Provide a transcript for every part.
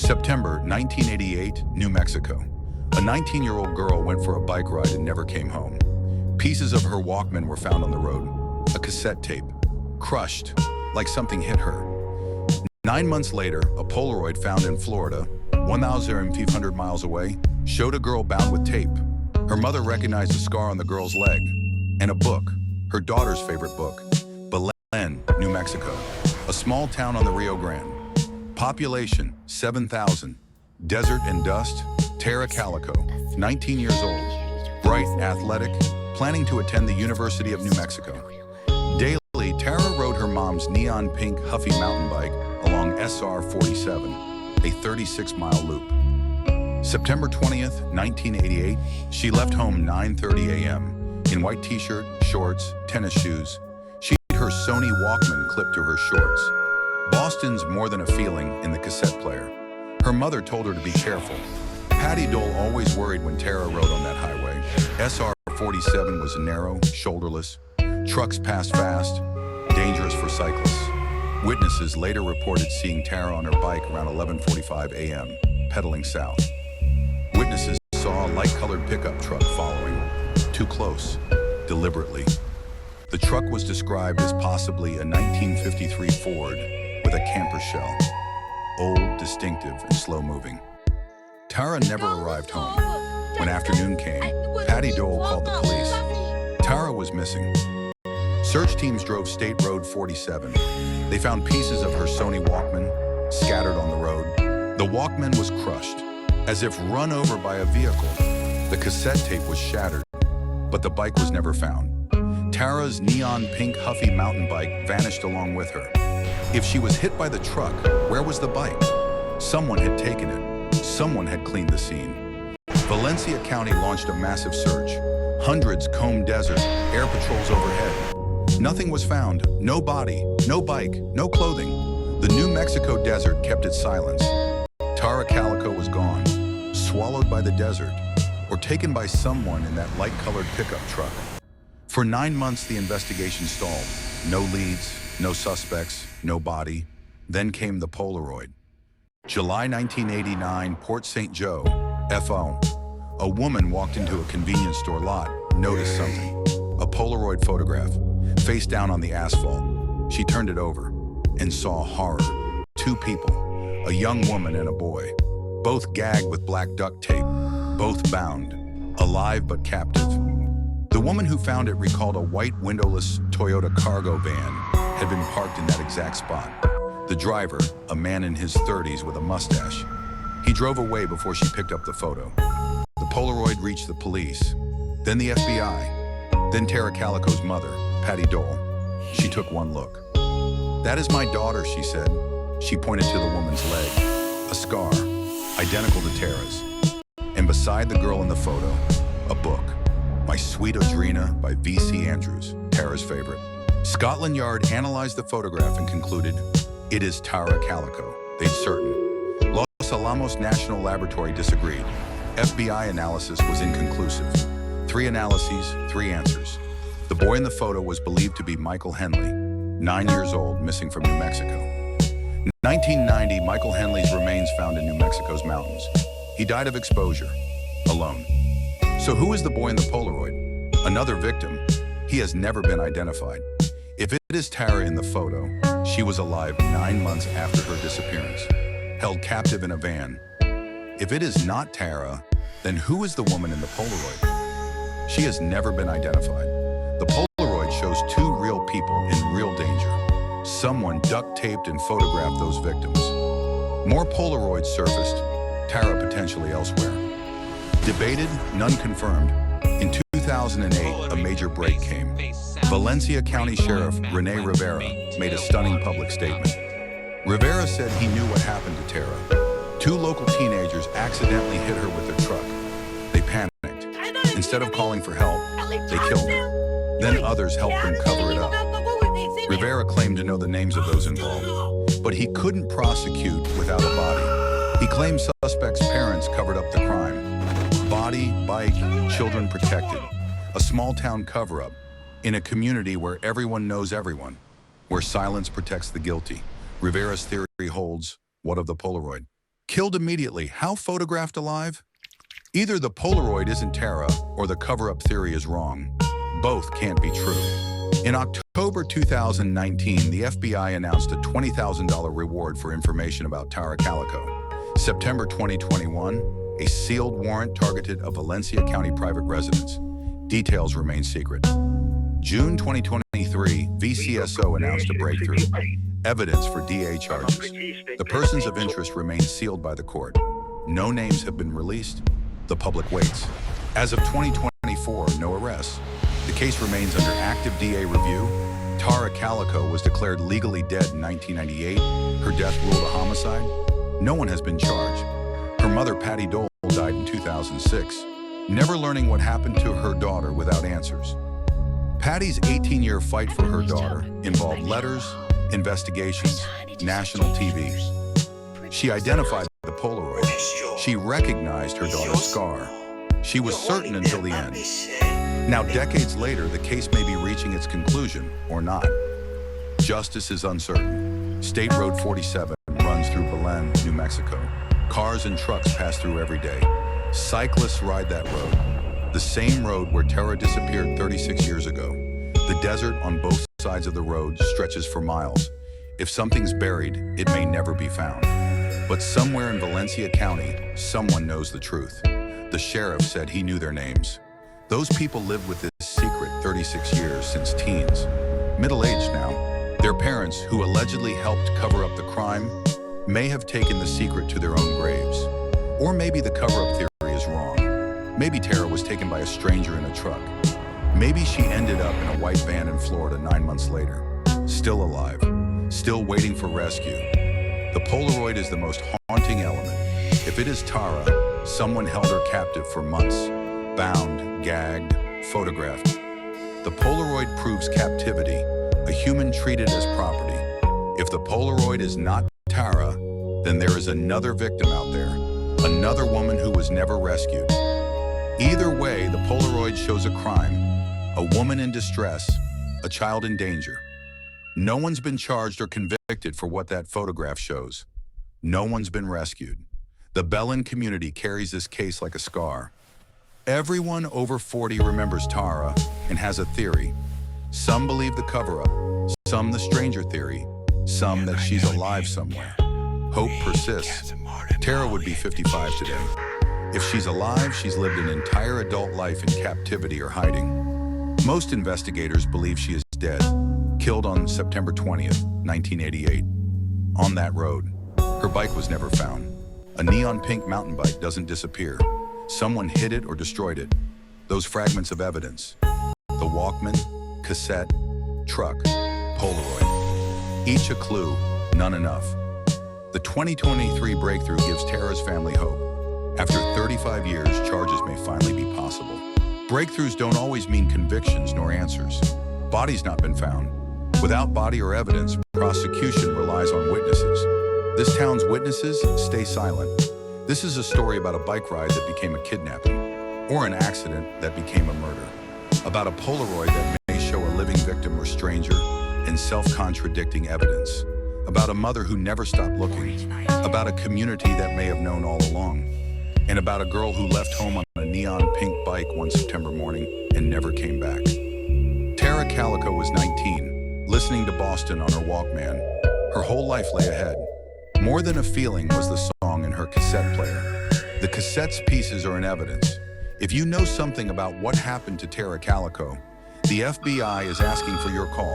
September 1988, New Mexico. A 19-year-old girl went for a bike ride and never came home. Pieces of her Walkman were found on the road. A cassette tape, crushed, like something hit her. 9 months later, a Polaroid found in Florida, 1,500 miles away, showed a girl bound with tape. Her mother recognized a scar on the girl's leg, and a book, her daughter's favorite book, Belen, New Mexico, a small town on the Rio Grande. Population, 7,000. Desert and dust, Tara Calico, 19 years old. Bright, athletic, planning to attend the University of New Mexico. Daily, Tara rode her mom's neon pink Huffy mountain bike along SR 47, a 36-mile loop. September 20th, 1988, she left home 9:30 a.m. in white t-shirt, shorts, tennis shoes. She had her Sony Walkman clipped to her shorts. Boston's More Than a Feeling in the cassette player. Her mother told her to be careful. Patty Dole always worried when Tara rode on that highway. SR 47 was narrow, shoulderless. Trucks passed fast, dangerous for cyclists. Witnesses later reported seeing Tara on her bike around 11:45 a.m., pedaling south. Witnesses saw a light-colored pickup truck following, too close, deliberately. The truck was described as possibly a 1953 Ford with a camper shell. Old, distinctive, and slow-moving. Tara never arrived home. When afternoon came, Patty Dole called the police. Tara was missing. Search teams drove State Road 47. They found pieces of her Sony Walkman scattered on the road. The Walkman was crushed, as if run over by a vehicle. The cassette tape was shattered, but the bike was never found. Tara's neon pink Huffy mountain bike vanished along with her. If she was hit by the truck, where was the bike? Someone had taken it. Someone had cleaned the scene. Valencia County launched a massive search. Hundreds combed desert, air patrols overhead. Nothing was found. No body, no bike, no clothing. The New Mexico desert kept its silence. Tara Calico was gone, swallowed by the desert, or taken by someone in that light-colored pickup truck. For 9 months, the investigation stalled. No leads, no suspects, no body. Then came the Polaroid. July 1989, Port St. Joe, FO. A woman walked into a convenience store lot, noticed something. A Polaroid photograph, face down on the asphalt. She turned it over and saw horror. 2 people, a young woman and a boy, both gagged with black duct tape, both bound, alive but captive. The woman who found it recalled a white windowless Toyota cargo van had been parked in that exact spot. The driver, a man in his 30s with a mustache, he drove away before she picked up the photo. The Polaroid reached the police, then the FBI, then Tara Calico's mother, Patty Dole. She took one look. "That is my daughter," she said. She pointed to the woman's leg, a scar, identical to Tara's. And beside the girl in the photo, a book, My Sweet Audrina by V.C. Andrews, Tara's favorite. Scotland Yard analyzed the photograph and concluded, it is Tara Calico. They'd certain. Los Alamos National Laboratory disagreed. FBI analysis was inconclusive. 3 analyses, 3 answers. The boy in the photo was believed to be Michael Henley, 9 years old, missing from New Mexico. 1990, Michael Henley's remains found in New Mexico's mountains. He died of exposure, alone. So who is the boy in the Polaroid? Another victim. He has never been identified. If it is Tara in the photo, she was alive 9 months after her disappearance, held captive in a van. If it is not Tara, then who is the woman in the Polaroid? She has never been identified. The Polaroid shows 2 real people in real danger. Someone duct taped and photographed those victims. More Polaroids surfaced, Tara potentially elsewhere. Debated, none confirmed. In 2008, a major break came. Valencia County Sheriff Rene Rivera made a stunning public statement. Rivera said he knew what happened to Tara. 2 local teenagers accidentally hit her with their truck. They panicked. Instead of calling for help, they killed her. Then others helped them cover it up. Rivera claimed to know the names of those involved, but he couldn't prosecute without a body. He claimed suspects' parents covered up the crime. Body, bike, children protected. A small-town cover-up in a community where everyone knows everyone, where silence protects the guilty. Rivera's theory holds. What of the Polaroid? Killed immediately, how photographed alive? Either the Polaroid isn't Tara or the cover-up theory is wrong. Both can't be true. In October 2019, the FBI announced a $20,000 reward for information about Tara Calico. September 2021, a sealed warrant targeted a Valencia County private residence. Details remain secret. June 2023, VCSO announced a breakthrough. Evidence for DA charges. The persons of interest remain sealed by the court. No names have been released. The public waits. As of 2024, no arrests. The case remains under active DA review. Tara Calico was declared legally dead in 1998. Her death ruled a homicide. No one has been charged. Her mother, Patty Dole, died in 2006, never learning what happened to her daughter without answers. Patty's 18-year fight for her daughter involved letters, investigations, national TV. She identified the Polaroid. She recognized her daughter's scar. She was certain until the end. Now, decades later, the case may be reaching its conclusion or not. Justice is uncertain. State Road 47 runs through Belen, New Mexico. Cars and trucks pass through every day. Cyclists ride that road. The same road where Tara disappeared 36 years ago. The desert on both sides of the road stretches for miles. If something's buried, it may never be found. But somewhere in Valencia County, someone knows the truth. The sheriff said he knew their names. Those people lived with this secret 36 years since teens. Middle-aged now. Their parents, who allegedly helped cover up the crime, may have taken the secret to their own graves. Or maybe the cover-up theory is wrong. Maybe Tara was taken by a stranger in a truck. Maybe she ended up in a white van in Florida 9 months later. Still alive. Still waiting for rescue. The Polaroid is the most haunting element. If it is Tara, someone held her captive for months. Bound, gagged, photographed. The Polaroid proves captivity, a human treated as property. If the Polaroid is not Tara, then there is another victim out there, another woman who was never rescued. Either way, the Polaroid shows a crime, a woman in distress, a child in danger. No one's been charged or convicted for what that photograph shows. No one's been rescued. The Belen community carries this case like a scar. Everyone over 40 remembers Tara and has a theory. Some believe the cover-up, some the stranger theory, some that she's alive somewhere. Hope persists. Tara would be 55 today. If she's alive, she's lived an entire adult life in captivity or hiding. Most investigators believe she is dead, killed on September 20th, 1988. On that road, her bike was never found. A neon pink mountain bike doesn't disappear. Someone hid it or destroyed it. Those fragments of evidence. The Walkman, cassette, truck, Polaroid. Each a clue, none enough. The 2023 breakthrough gives Tara's family hope. After 35 years, charges may finally be possible. Breakthroughs don't always mean convictions nor answers. Body's not been found. Without body or evidence, prosecution relies on witnesses. This town's witnesses stay silent. This is a story about a bike ride that became a kidnapping, or an accident that became a murder. About a Polaroid that may show a living victim or stranger, and self-contradicting evidence. About a mother who never stopped looking. About a community that may have known all along. And about a girl who left home on a neon pink bike one September morning and never came back. Tara Calico was 19, listening to Boston on her Walkman. Her whole life lay ahead. More Than a Feeling was the song in her cassette player. The cassette's pieces are in evidence. If you know something about what happened to Tara Calico, the FBI is asking for your call.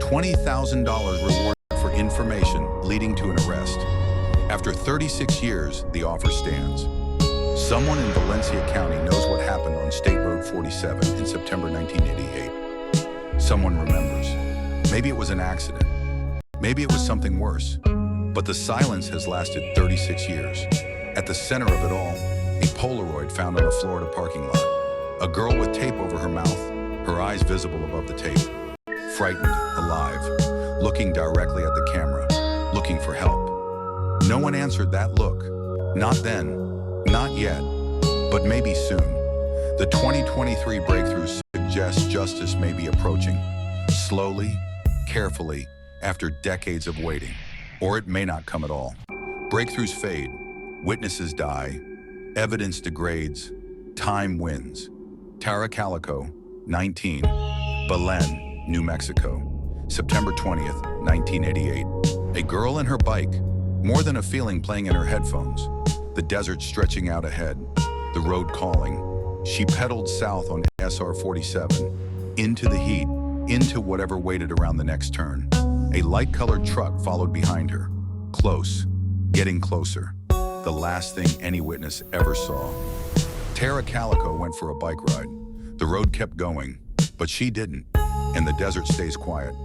$20,000 reward for information leading to an arrest. After 36 years, the offer stands. Someone in Valencia County knows what happened on State Road 47 in September 1988. Someone remembers. Maybe it was an accident. Maybe it was something worse. But the silence has lasted 36 years. At the center of it all, a Polaroid found on a Florida parking lot. A girl with tape over her mouth, her eyes visible above the tape. Frightened, alive, looking directly at the camera, looking for help. No one answered that look. Not then, not yet, but maybe soon. The 2023 breakthrough suggests justice may be approaching. Slowly, carefully, after decades of waiting. Or it may not come at all. Breakthroughs fade, Witnesses die, evidence degrades, time wins. Tara Calico, 19, Belen, New Mexico, September 20th, 1988. A girl and her bike, more than a feeling playing in her headphones. The desert stretching out ahead, the road calling. She pedaled south on SR 47, into the heat, into whatever waited around the next turn. A light-colored truck followed behind her. Close, getting closer. The last thing any witness ever saw. Tara Calico went for a bike ride. The road kept going, but she didn't, and the desert stays quiet.